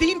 3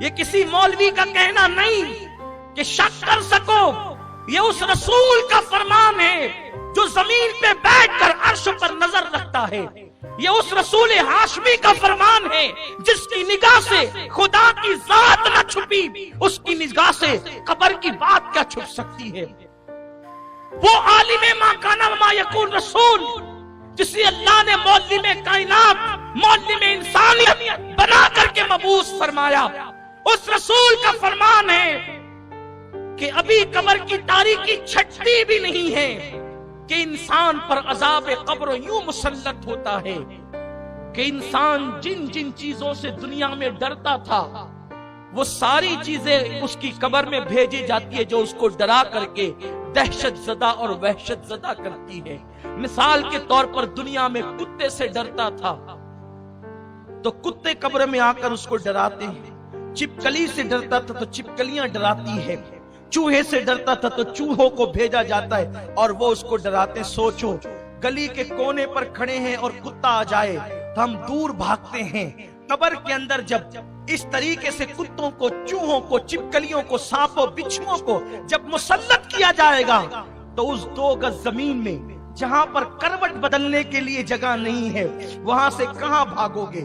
یہ کسی مولوی کا کہنا نہیں کہ شک کر سکو، یہ اس رسول کا فرمان ہے جو زمین پہ بیٹھ کر عرش پر نظر رکھتا ہے، یہ اس رسول ہاشمی کا فرمان ہے جس کی نگاہ سے خدا کی ذات نہ چھپی، اس کی نگاہ سے قبر کی بات کیا چھپ سکتی ہے؟ وہ عالم ما کان و ما یکون رسول جسے اللہ نے معلم کائنات، معلم انسانیت بنا کر کے مبعوث فرمایا، اس رسول کا فرمان ہے کہ ابھی قبر کی تاریکی چھٹتی بھی نہیں ہے کہ انسان پر عذاب قبر یوں مسلط ہوتا ہے کہ انسان جن جن چیزوں سے دنیا میں ڈرتا تھا وہ ساری چیزیں اس کی قبر میں بھیجی جاتی ہے جو اس کو ڈرا کر کے دہشت زدہ اور وحشت زدہ کرتی ہے۔ مثال کے طور پر دنیا میں کتے سے ڈرتا تھا تو کتے قبر میں آ کر اس کو ڈراتے ہیں، چپکلی سے ڈرتا تھا تو چپکلیاں ڈراتی ہے، چوہے سے ڈرتا تھا تو چوہوں کو بھیجا جاتا ہے اور وہ اس کو ڈراتے۔ سوچو گلی کے کونے پر کھڑے ہیں اور کتا آ جائے تو ہم دور بھاگتے ہیں، قبر کے اندر جب اس طریقے سے کتوں کو، چوہوں کو، چپکلیوں کو، سانپوں، بچھوؤں کو جب مسلط کیا جائے گا تو اس 2 گز زمین میں جہاں پر کروٹ بدلنے کے لیے جگہ نہیں ہے وہاں سے کہاں بھاگو گے؟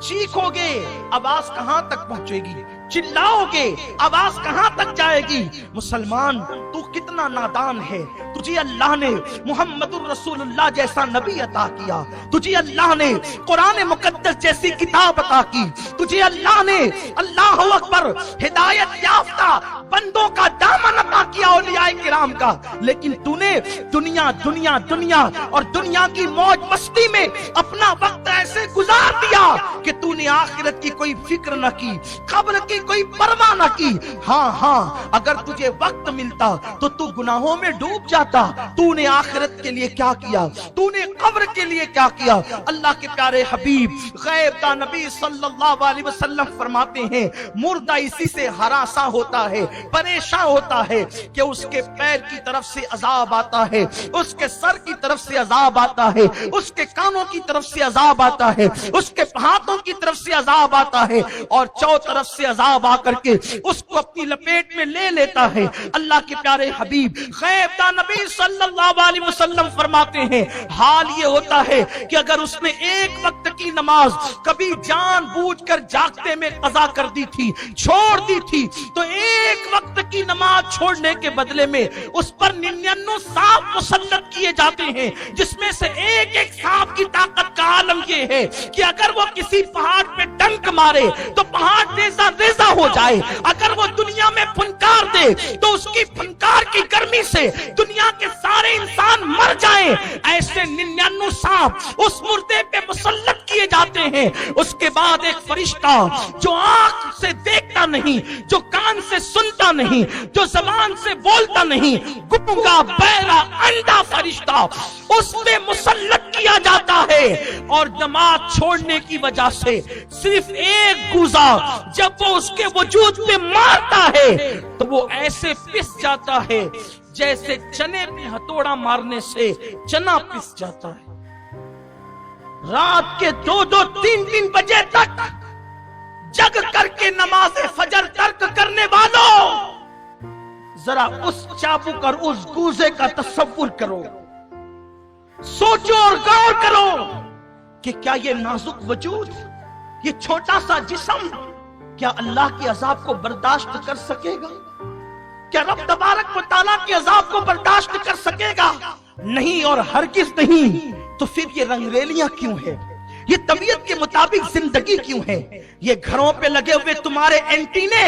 چیخو گے، آواز کہاں تک پہنچے گی؟ چلاؤ گے، آواز کہاں تک جائے گی؟ مسلمان تو کتنا نادان ہے، تجھے اللہ نے محمد الرسول اللہ جیسا نبی عطا کیا، تجھے اللہ نے قرآن مقدس جیسی کتاب عطا کی، تجھے اللہ نے اللہ اکبر ہدایت یافتہ بندوں کا دامن عطا کیا اولیاء کرام کا، لیکن تو نے دنیا دنیا دنیا اور دنیا کی موج مستی میں اپنا وقت ایسے گزار دیا کہ تو نے آخرت کی کوئی فکر نہ کی، قبر کی کوئی پرواہ نہ کی۔ ہاں اگر تجھے وقت ملتا تو تو گناہوں میں ڈوب جاتا۔ تو نے آخرت کے لیے کیا کیا؟ تو نے قبر کے لیے کیا کیا؟ اللہ کے پیارے حبیب غیب دا نبی صلی اللہ علیہ وسلم فرماتے ہیں مردہ اسی سے ہراساں ہوتا ہے، پریشان ہوتا ہے کہ اس کے پیر کی طرف سے عذاب آتا ہے، اس کے سر کی طرف سے عذاب آتا ہے، اس کے کانوں کی طرف سے عذاب آتا ہے، اس کے ہاتھوں کی طرف سے عذاب آتا ہے اور چو طرف سے عذاب آ کر کے اس کو اپنی لپیٹ میں لے لیتا ہے۔ اللہ کے پیارے حبیب غیب دا نبی صلی اللہ علیہ وسلم فرماتے ہیں حال یہ ہوتا ہے کہ اگر اس نے ایک وقت کی نماز کبھی جان بوجھ کر جاگتے میں قضا کر دی تھی، چھوڑ دی تھی، تو ایک وقت کی نماز چھوڑنے کے بدلے میں اس پر 99 سانپ مسلط کیے جاتے ہیں، جس میں سے ایک ایک سانپ کی طاقت کا عالم یہ ہے کہ اگر وہ کسی پہاڑ پہ ڈنک مارے تو پہاڑ ریزہ ریزہ ہو جائے، اگر وہ دنیا میں پھنکار دے تو اس کی پھنکار کی گرمی سے دنیا کے سارے انسان مر جائیں۔ ایسے 99 سانپ اس مردے پہ مسلط کیے جاتے ہیں۔ اس کے بعد ایک فرشتہ جو آنکھ سے دیکھتا نہیں، جو کان سے سنتا نہیں، جو زبان سے بولتا نہیں، گونگا بہرا اندھا فرشتہ اس پہ مسلط کیا جاتا ہے، اور نماز چھوڑنے کی وجہ سے صرف ایک گوزا جب وہ اس کے وجود پہ مارتا ہے تو وہ ایسے پس جاتا ہے جیسے چنے پہ ہتھوڑا مارنے سے چنا پس جاتا ہے۔ رات کے 2-3 بجے تک جگ کر کے نماز فجر ترک کرنے والوں، ذرا اس چابک اور اس گوزے کا تصور کرو، سوچو اور غور کرو کہ کیا یہ نازک وجود، یہ چھوٹا سا جسم کیا اللہ کے عذاب کو برداشت کر سکے گا؟ کیا رب تبارک و تعالیٰ کے عذاب کو برداشت کر سکے گا؟ نہیں اور ہرگز نہیں۔ تو پھر یہ رنگریلیاں کیوں ہے؟ یہ طبیعت کے مطابق زندگی کیوں ہے؟ یہ گھروں پہ لگے ہوئے تمہارے اینٹینے،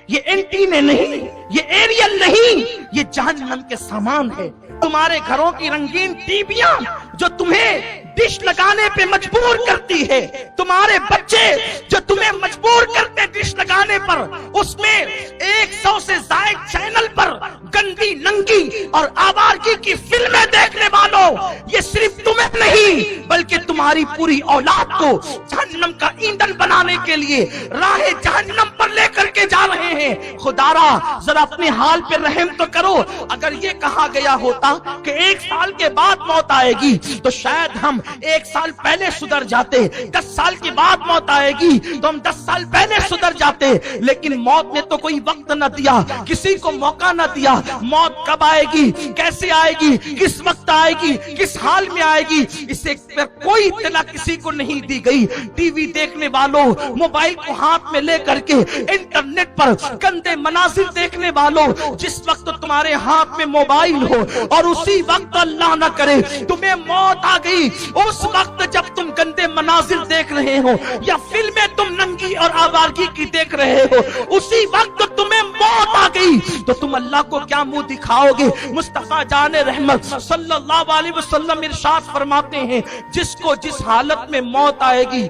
یہ اینٹینے نہیں، یہ ایریل نہیں، یہ جہنم کے سامان ہے۔ تمہارے گھروں کی رنگین ٹیویاں جو تمہیں ڈش لگانے پہ مجبور کرتی ہے، تمہارے بچے جو تمہیں مجبور کرتے ڈش لگانے پر، اس میں 100 سے زائد چینل پر گندی ننگی اور آوارگی کی فلمیں دیکھنے والوں، یہ صرف تمہیں نہیں بلکہ تمہاری پوری اولاد کو جہنم کا ایندھن بنانے کے لیے راہ جہنم پر لے کر کے جا رہے ہیں، خدارا ذرا اپنے حال پہ رحم تو کرو۔ اگر یہ کہا گیا ہوتا کہ 1 سال کے بعد موت آئے گی تو شاید ہم 1 سال پہلے سدھر جاتے، 10 سال کے بعد موت آئے گی تو ہم 10 سال پہلے سدھر جاتے، لیکن موت نے تو کوئی وقت نہ دیا، کسی کو موقع نہ دیا۔ موت کب آئے گی، کیسے آئے گی، کس وقت آئے گی، کس حال میں آئے گی، اسے پر کوئی اطلاع کسی کو نہیں دی گئی۔ ٹی وی دیکھنے والوں، موبائل کو ہاتھ میں لے کر کے انٹرنیٹ پر گندے مناظر دیکھنے والوں، جس وقت تمہارے ہاتھ میں موبائل ہو اور اسی وقت اللہ نہ کرے تمہیں موت آ گئی، اس وقت جب تم گندے مناظر دیکھ رہے ہو یا فلمیں تم ننگی اور آوارگی کی دیکھ رہے ہو، اسی وقت تمہیں موت آ گئی تو تم اللہ کو کیا منہ دکھاؤ گے؟ مصطفیٰ جان رحمت صلی اللہ علیہ وسلم ارشاد فرماتے ہیں، جس کو جس حالت میں موت آئے گی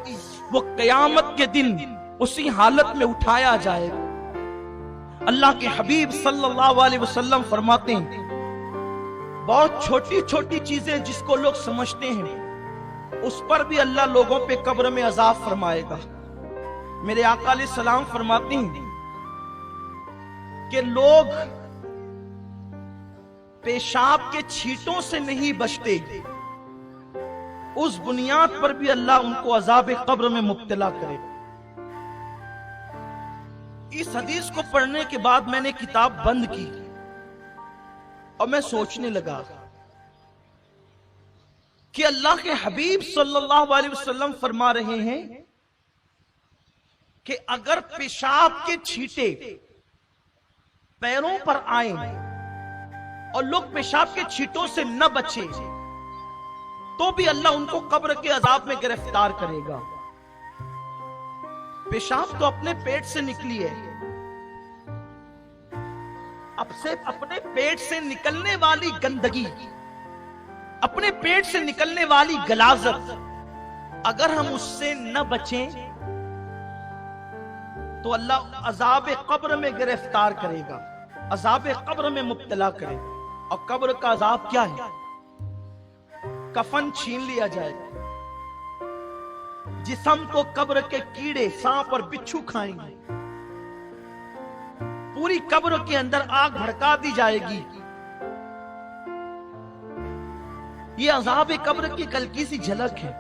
وہ قیامت کے دن اسی حالت میں اٹھایا جائے گا۔ اللہ کے حبیب صلی اللہ علیہ وسلم فرماتے ہیں، بہت چھوٹی چھوٹی چیزیں جس کو لوگ سمجھتے ہیں اس پر بھی اللہ لوگوں پہ قبر میں عذاب فرمائے گا۔ میرے آقا علیہ السلام فرماتے ہیں کہ لوگ پیشاب کے چھینٹوں سے نہیں بچتے، اس بنیاد پر بھی اللہ ان کو عذاب قبر میں مبتلا کرے۔ اس حدیث کو پڑھنے کے بعد میں نے کتاب بند کی اور میں سوچنے لگا کہ اللہ کے حبیب صلی اللہ علیہ وسلم فرما رہے ہیں کہ اگر پیشاب کے چھینٹے پیروں پر آئیں اور لوگ پیشاب کے چھینٹوں سے نہ بچے تو بھی اللہ ان کو قبر کے عذاب میں گرفتار کرے گا۔ پیشاب تو اپنے پیٹ سے نکلی ہے، اب سے اپنے پیٹ سے نکلنے والی گندگی، اپنے پیٹ سے نکلنے والی غلاظت، اگر ہم اس سے نہ بچیں تو اللہ عذاب قبر میں گرفتار کرے گا، عذاب قبر میں مبتلا کرے گا۔ اور قبر کا عذاب کیا ہے؟ کفن چھین لیا جائے گا، جسم کو قبر کے کیڑے، سانپ اور بچھو کھائیں گے، پوری قبر کے اندر آگ بھڑکا دی جائے گی۔ یہ عذاب قبر کی ہلکی سی جھلک ہے۔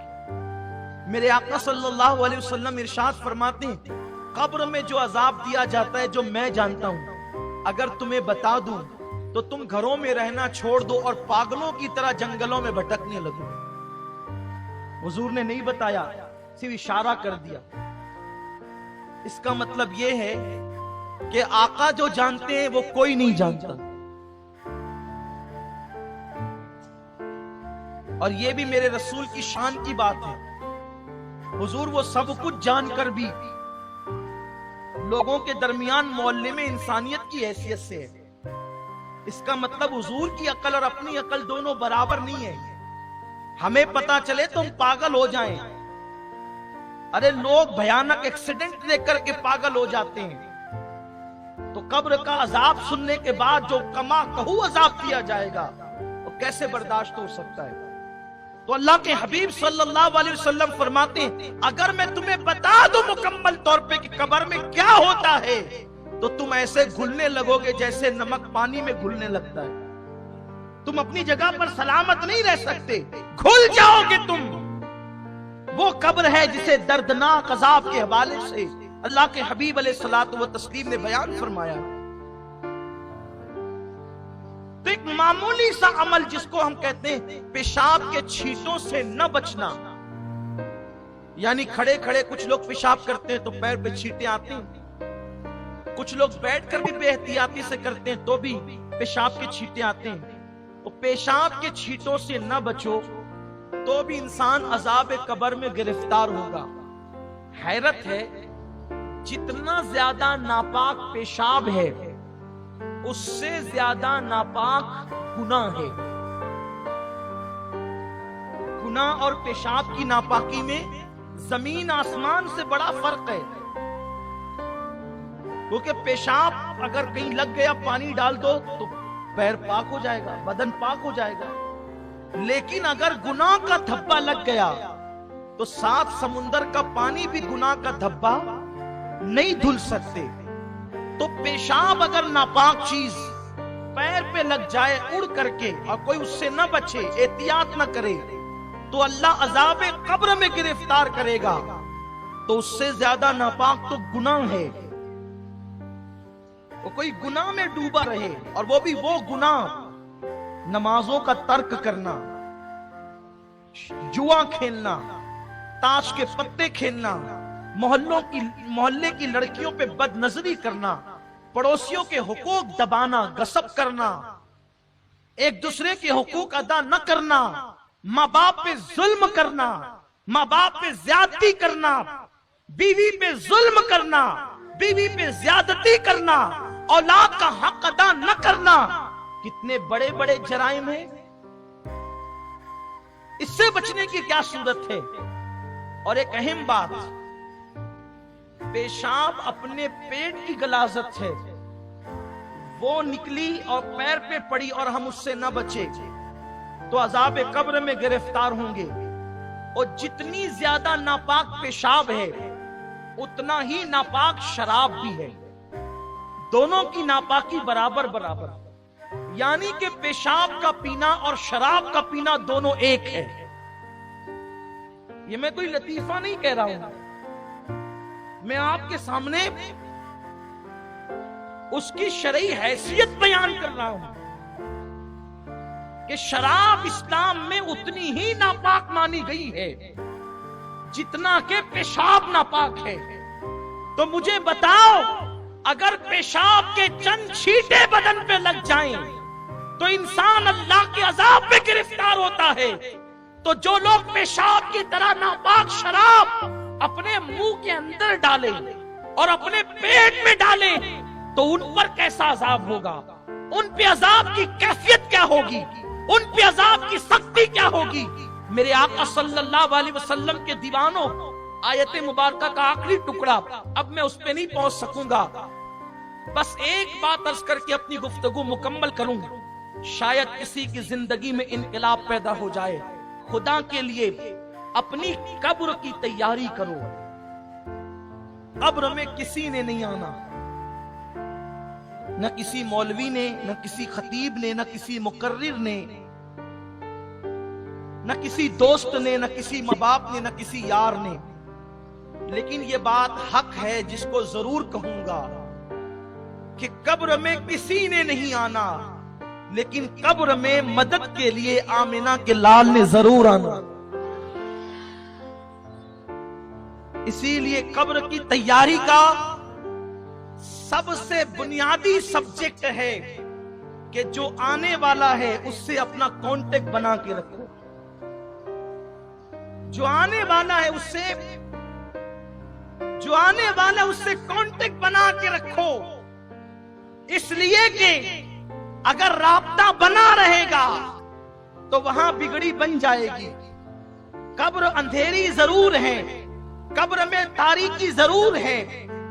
میرے آقا صلی اللہ علیہ وسلم ارشاد فرماتے ہیں، قبر میں جو عذاب دیا جاتا ہے جو میں جانتا ہوں، اگر تمہیں بتا دوں تو تم گھروں میں رہنا چھوڑ دو اور پاگلوں کی طرح جنگلوں میں بھٹکنے لگو۔ حضور نے نہیں بتایا، صرف اشارہ کر دیا۔ اس کا مطلب یہ ہے کہ آقا جو جانتے ہیں وہ کوئی نہیں جانتا، اور یہ بھی میرے رسول کی شان کی بات ہے۔ حضور وہ سب کچھ جان کر بھی لوگوں کے درمیان محلے میں انسانیت کی حیثیت سے ہے۔ اس کا مطلب حضور کی عقل اور اپنی عقل دونوں برابر نہیں ہے۔ ہمیں پتا چلے تو ہم پاگل ہو جائیں، ارے لوگ بھیانک ایکسیڈنٹ دیکھ کر کے پاگل ہو جاتے ہیں، تو قبر کا عذاب سننے کے بعد جو کما کہو عذاب دیا جائے گا وہ کیسے برداشت ہو سکتا ہے؟ تو اللہ کے حبیب صلی اللہ علیہ وسلم فرماتے ہیں، اگر میں تمہیں بتا دوں مکمل طور پہ کہ قبر میں کیا ہوتا ہے تو تم ایسے گھلنے لگو گے جیسے نمک پانی میں گھلنے لگتا ہے۔ تم اپنی جگہ پر سلامت نہیں رہ سکتے، گھل جاؤ گے تم۔ وہ قبر ہے جسے دردناک عذاب کے حوالے سے اللہ کے حبیب علیہ الصلوۃ والتسلیم نے بیان فرمایا۔ تو ایک معمولی سا عمل جس کو ہم کہتے ہیں پیشاب کے چھینٹوں سے نہ بچنا، یعنی کھڑے کھڑے کچھ لوگ پیشاب کرتے ہیں تو پیر پہ چھینٹے آتے ہیں، کچھ لوگ بیٹھ کر بھی بے احتیاطی سے کرتے ہیں تو بھی پیشاب کے چھینٹے آتے ہیں۔ تو پیشاب کے چھینٹوں سے نہ بچو تو بھی انسان عذاب قبر میں گرفتار ہوگا۔ حیرت ہے، جتنا زیادہ ناپاک پیشاب ہے اس سے زیادہ ناپاک گناہ ہے۔ گناہ اور پیشاب کی ناپاکی میں زمین آسمان سے بڑا فرق ہے، کیونکہ پیشاب اگر کہیں لگ گیا پانی ڈال دو تو پیر پاک ہو جائے گا، بدن پاک ہو جائے گا، لیکن اگر گناہ کا دھبا لگ گیا تو 7 سمندر کا پانی بھی گناہ کا دھبا نہیں دھل سکتے۔ تو پیشاب اگر ناپاک چیز پیر پہ لگ جائے اڑ کر کے اور کوئی اس سے نہ بچے، احتیاط نہ کرے، تو اللہ عذاب قبر میں گرفتار کرے گا۔ تو اس سے زیادہ ناپاک تو گناہ ہے۔ وہ کوئی گناہ میں ڈوبا رہے، اور وہ بھی وہ گناہ نمازوں کا ترک کرنا، جوا کھیلنا، تاش کے پتے کھیلنا، محلے کی لڑکیوں پہ بد نظری کرنا، پڑوسیوں کے حقوق دبانا، غصب کرنا، ایک دوسرے کے حقوق ادا نہ کرنا، ماں باپ پہ ظلم کرنا، ماں باپ پہ زیادتی کرنا، بیوی پہ ظلم کرنا، بیوی پہ زیادتی کرنا، اولاد کا حق ادا نہ کرنا، کتنے بڑے بڑے جرائم ہیں۔ اس سے بچنے کی کیا صورت ہے؟ اور ایک اہم بات، پیشاب اپنے پیٹ کی غلاظت ہے، وہ نکلی اور پیر پہ پڑی اور ہم اس سے نہ بچے تو عذاب قبر میں گرفتار ہوں گے۔ اور جتنی زیادہ ناپاک پیشاب ہے اتنا ہی ناپاک شراب بھی ہے، دونوں کی ناپاکی برابر برابر، یعنی کہ پیشاب کا پینا اور شراب کا پینا دونوں ایک ہے۔ یہ میں کوئی لطیفہ نہیں کہہ رہا ہوں، میں آپ کے سامنے اس کی شرعی حیثیت بیان کر رہا ہوں کہ شراب اسلام میں اتنی ہی ناپاک مانی گئی ہے جتنا کہ پیشاب ناپاک ہے۔ تو مجھے بتاؤ، اگر پیشاب کے چند چھینٹے بدن پہ لگ جائیں تو انسان اللہ کے عذاب میں گرفتار ہوتا ہے، تو جو لوگ پیشاب کی طرح ناپاک شراب اپنے منہ کے اندر ڈالیں اور اپنے پیٹ میں ڈالیں تو ان پر کیسا عذاب ہوگا، ان پہ عذاب کی کیفیت کیا ہوگی، ان پہ عذاب کی سختی کیا ہوگی۔ میرے آقا صلی اللہ علیہ وسلم کے دیوانوں، آیت مبارکہ کا آخری ٹکڑا، اب میں اس پہ نہیں پہنچ سکوں گا، بس ایک بات عرض کر کے اپنی گفتگو مکمل کروں، شاید کسی کی زندگی میں انقلاب پیدا ہو جائے۔ خدا کے لیے اپنی قبر کی تیاری کرو، قبر میں کسی نے نہیں آنا، نہ کسی مولوی نے، نہ کسی خطیب نے، نہ کسی مقرر نے، نہ کسی دوست نے، نہ کسی ماں باپ نے، نہ کسی یار نے، لیکن یہ بات حق ہے جس کو ضرور کہوں گا کہ قبر میں کسی نے نہیں آنا، لیکن قبر میں مدد کے لیے آمنہ کے لال نے ضرور آنا۔ اسی لیے قبر کی تیاری کا سب سے بنیادی سبجیکٹ ہے کہ جو آنے والا ہے اس سے اپنا کانٹیکٹ بنا کے رکھو، جو آنے والا ہے اس سے کانٹیکٹ بنا کے رکھو، اس لیے کہ اگر رابطہ بنا رہے گا تو وہاں بگڑی بن جائے گی۔ قبر اندھیری ضرور ہے، قبر میں تاریکی ضرور ہے،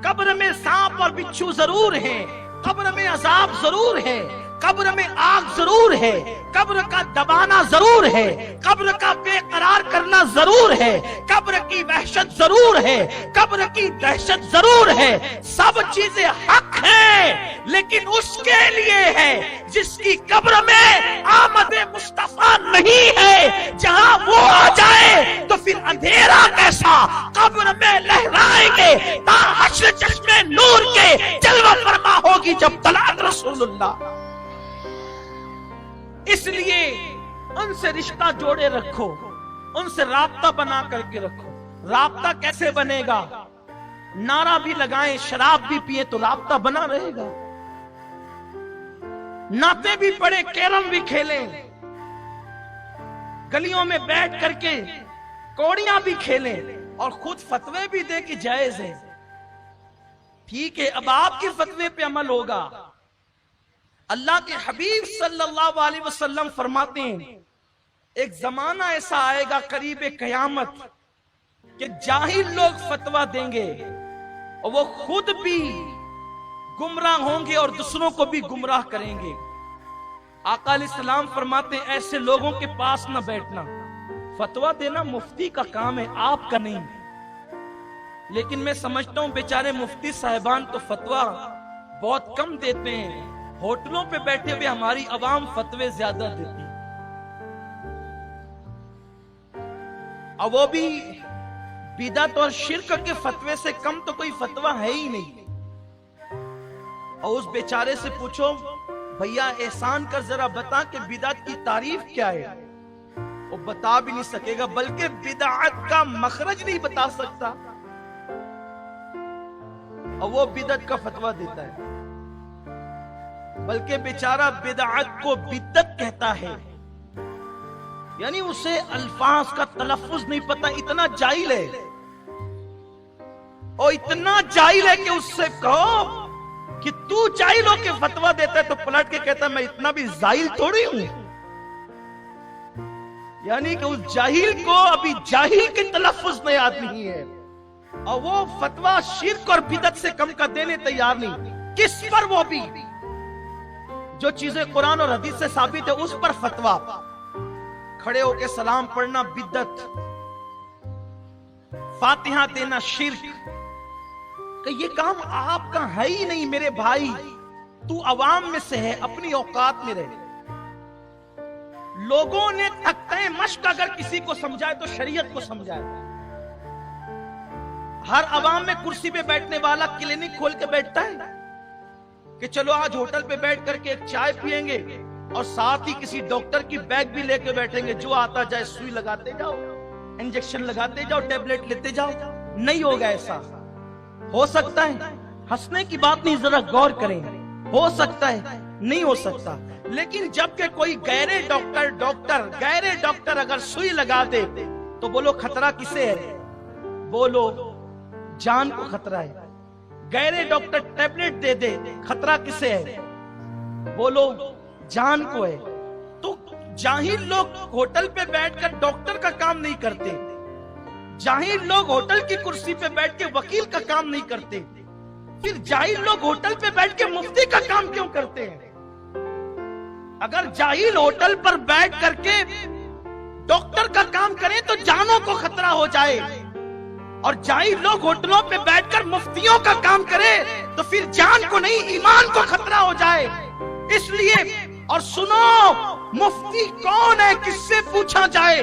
قبر میں سانپ اور بچھو ضرور ہے، قبر میں عذاب ضرور ہے، قبر میں آگ ضرور ہے، قبر کا دبانا ضرور ہے، قبر کا بے قرار کرنا ضرور ہے، قبر کی وحشت ضرور ہے، قبر کی دہشت ضرور ہے، سب چیزیں حق ہیں، لیکن اس کے لیے ہے جس کی قبر میں آمد مصطفیٰ نہیں ہے۔ جہاں وہ آ جائے تو پھر اندھیرا کیسا قبر میں لہرائیں گے، تا حشر چشمے نور کے جلوہ فرما ہوگی جب طلعت رسول اللہ۔ اس لیے ان سے رشتہ جوڑے رکھو، ان سے رابطہ بنا کر کے رکھو۔ رابطہ کیسے بنے گا؟ نعرہ بھی لگائیں، شراب بھی پیئیں تو رابطہ بنا رہے گا، نعتیں بھی پڑھیں، کیرم بھی کھیلیں، گلیوں میں بیٹھ کر کے کوڑیاں بھی کھیلیں اور خود فتوے بھی دے کہ جائز ہے، ٹھیک ہے، اب آپ کے فتوے پہ عمل ہوگا۔ اللہ کے حبیب صلی اللہ علیہ وسلم فرماتے ہیں ایک زمانہ ایسا آئے گا قریب قیامت کہ جاہل لوگ فتویٰ دیں گے اور وہ خود بھی گمراہ ہوں گے اور دوسروں کو بھی گمراہ کریں گے۔ آقا علیہ السلام فرماتے ہیں ایسے لوگوں کے پاس نہ بیٹھنا، فتویٰ دینا مفتی کا کام ہے، آپ کا نہیں۔ لیکن میں سمجھتا ہوں بیچارے مفتی صاحبان تو فتویٰ بہت کم دیتے ہیں، ہوٹلوں پہ بیٹھے ہوئے ہماری عوام فتوے زیادہ دیتی ہے، اور وہ بھی بدعت اور شرک کے فتوے سے کم تو کوئی فتویٰ ہے ہی نہیں۔ اور اس بیچارے سے پوچھو بھیا احسان کر ذرا بتا کہ بدعت کی تعریف کیا ہے، وہ بتا بھی نہیں سکے گا، بلکہ بدعت کا مخرج نہیں بتا سکتا، اور وہ بدعت کا فتویٰ دیتا ہے، بلکہ بیچارہ بدعت کو بدعت کہتا ہے، یعنی اسے الفاظ کا تلفظ نہیں پتا، اتنا جاہل ہے، اور اتنا جاہل ہے کہ اس سے کہو کہ تو جاہل ہو کے فتویٰ دیتا ہے تو پلٹ کے کہتا ہے میں اتنا بھی جاہل تھوڑی ہوں، یعنی کہ اس جاہل کو ابھی جاہل کے تلفظ میں یاد نہیں ہے، اور وہ فتویٰ شرک اور بدعت سے کم کا دینے تیار نہیں۔ کس پر؟ وہ بھی جو چیزیں قرآن اور حدیث سے ثابت ہے اس پر فتویٰ، کھڑے ہو کے سلام پڑھنا بدعت، فاتحہ دینا شرک، کہ یہ کام آپ کا ہے ہی نہیں میرے بھائی، تو عوام میں سے ہے، اپنی اوقات میں رہے۔ لوگوں نے تختہ مشق اگر کسی کو سمجھائے تو شریعت کو سمجھائے۔ ہر عوام میں کرسی پہ بیٹھنے والا کلینک کھول کے بیٹھتا ہے کہ چلو آج ہوٹل پہ بیٹھ کر کے ایک چائے پیئیں گے اور ساتھ ہی کسی ڈاکٹر کی بیگ بھی لے کے بیٹھیں گے، جو آتا جائے سوئی لگاتے جاؤ، انجیکشن لگاتے جاؤ، ٹیبلٹ لیتے جاؤ۔ نہیں ہوگا ایسا۔ ہو سکتا ہے، ہنسنے کی بات نہیں، ذرا غور کریں، ہو سکتا ہے، نہیں ہو سکتا، لیکن جب کہ کوئی غیر ڈاکٹر اگر سوئی لگا دے تو بولو خطرہ کسے ہے؟ بولو جان کو خطرہ ہے۔ غیر ڈاکٹر ٹیبلٹ دے دے، خطرہ کسے ہے؟ بولو جان کو ہے۔ تو جاہل لوگ ہوٹل پہ بیٹھ کر ڈاکٹر کا کام نہیں کرتے، جاہل لوگ ہوٹل کی کرسی پہ بیٹھ کے وکیل کا کام نہیں کرتے، پھر جاہل لوگ ہوٹل پہ بیٹھ کے مفتی کا کام کیوں کرتے ہیں؟ اگر جاہل ہوٹل پر بیٹھ کر کے ڈاکٹر کا کام کریں تو جانوں کو خطرہ ہو جائے، اور جاہل لوگ ہوٹلوں پہ بیٹھ کر مفتیوں کا کام کرے تو پھر جان کو نہیں ایمان کو خطرہ ہو جائے۔ اس لیے اور سنو، مفتی کون ہے کس سے پوچھا جائے؟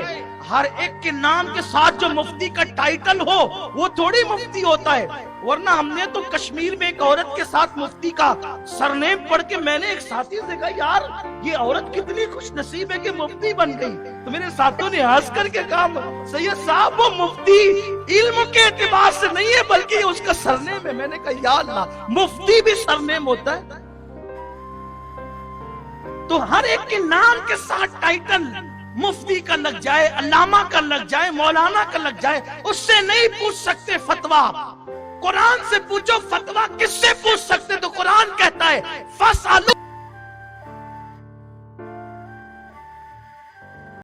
ہر ایک کے نام کے ساتھ جو مفتی کا ٹائٹل ہو وہ تھوڑی مفتی ہوتا ہے، ورنہ ہم نے تو کشمیر میں ایک عورت کے ساتھ مفتی کا سرنیم پڑھ کے میں نے ایک ساتھی سے کہا یار یہ عورت کتنی خوش نصیب ہے کہ مفتی بن گئی، تو میرے ساتھوں نے ہنس کر کے کہا سید صاحب وہ مفتی علم کے اعتبار سے نہیں ہے بلکہ اس کا سرنیم ہے۔ میں نے کہا یا اللہ، مفتی بھی سرنیم ہوتا ہے؟ تو ہر ایک کے نام کے ساتھ ٹائٹل مفتی کا لگ جائے، علامہ کا لگ جائے، مولانا کا لگ جائے، اس سے نہیں پوچھ سکتے فتویٰ۔ قرآن سے پوچھو فتویٰ کس سے پوچھ سکتے؟ تو قرآن کہتا ہے